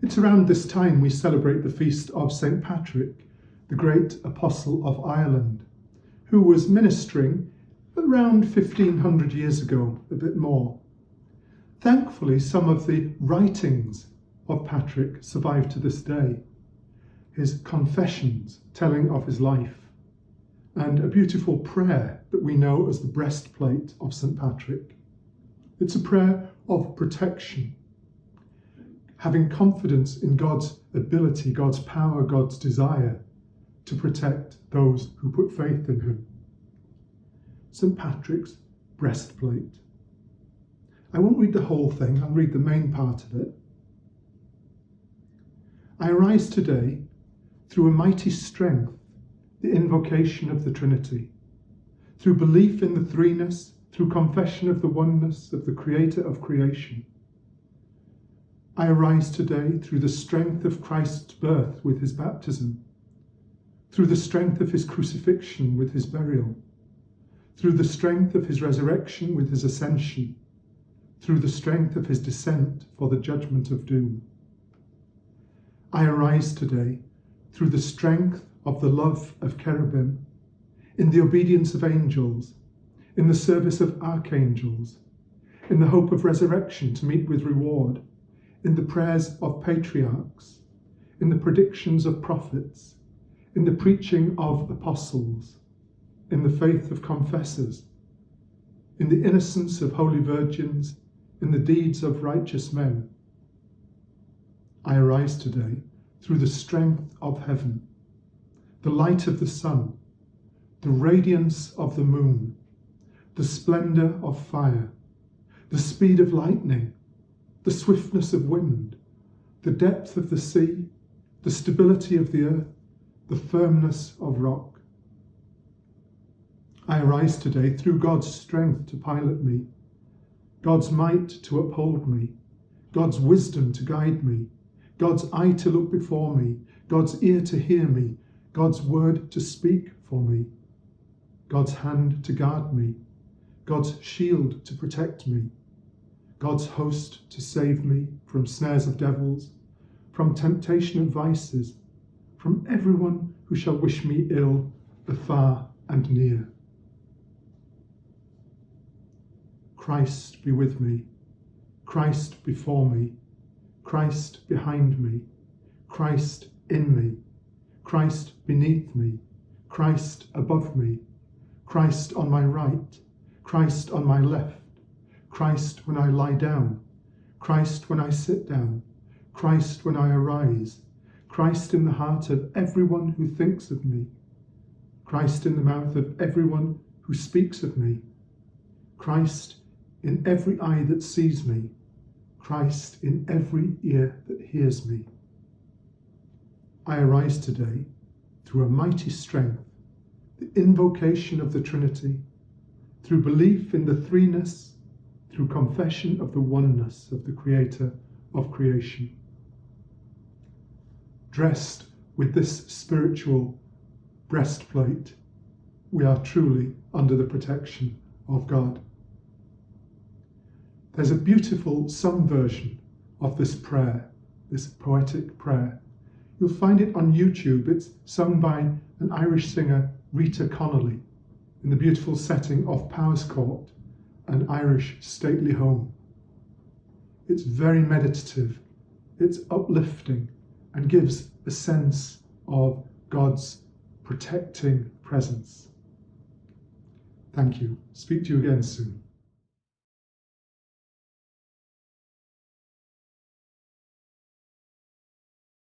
It's around this time we celebrate the feast of St. Patrick, the great apostle of Ireland, who was ministering around 1500 years ago, a bit more. Thankfully, some of the writings of Patrick survive to this day. His confessions telling of his life, and a beautiful prayer that we know as the breastplate of St. Patrick. It's a prayer of protection, having confidence in God's ability, God's power, God's desire to protect those who put faith in him. St. Patrick's breastplate. I won't read the whole thing, I'll read the main part of it. I arise today through a mighty strength, the invocation of the Trinity, through belief in the threeness, through confession of the oneness of the Creator of creation. I arise today through the strength of Christ's birth with his baptism, through the strength of his crucifixion with his burial, through the strength of his resurrection with his ascension, through the strength of his descent for the judgment of doom. I arise today through the strength of the love of cherubim, in the obedience of angels, in the service of archangels, in the hope of resurrection to meet with reward, in the prayers of patriarchs, in the predictions of prophets, in the preaching of apostles, in the faith of confessors, in the innocence of holy virgins, in the deeds of righteous men. I arise today through the strength of heaven, the light of the sun, the radiance of the moon, the splendour of fire, the speed of lightning, the swiftness of wind, the depth of the sea, the stability of the earth, the firmness of rock. I arise today through God's strength to pilot me, God's might to uphold me, God's wisdom to guide me, God's eye to look before me, God's ear to hear me, God's word to speak for me, God's hand to guard me, God's shield to protect me, God's host to save me from snares of devils, from temptation of vices, from everyone who shall wish me ill, afar and near. Christ be with me, Christ before me, Christ behind me, Christ in me, Christ beneath me, Christ above me, Christ on my right, Christ on my left, Christ when I lie down, Christ when I sit down, Christ when I arise, Christ in the heart of everyone who thinks of me, Christ in the mouth of everyone who speaks of me, Christ in every eye that sees me, Christ in every ear that hears me. I arise today through a mighty strength, the invocation of the Trinity, through belief in the threeness, through confession of the oneness of the Creator of creation. Dressed with this spiritual breastplate, we are truly under the protection of God. There's a beautiful sung version of this prayer, this poetic prayer. You'll find it on YouTube. It's sung by an Irish singer, Rita Connolly, in the beautiful setting of Powerscourt, an Irish stately home. It's very meditative, it's uplifting, and gives a sense of God's protecting presence. Thank you. Speak to you again soon.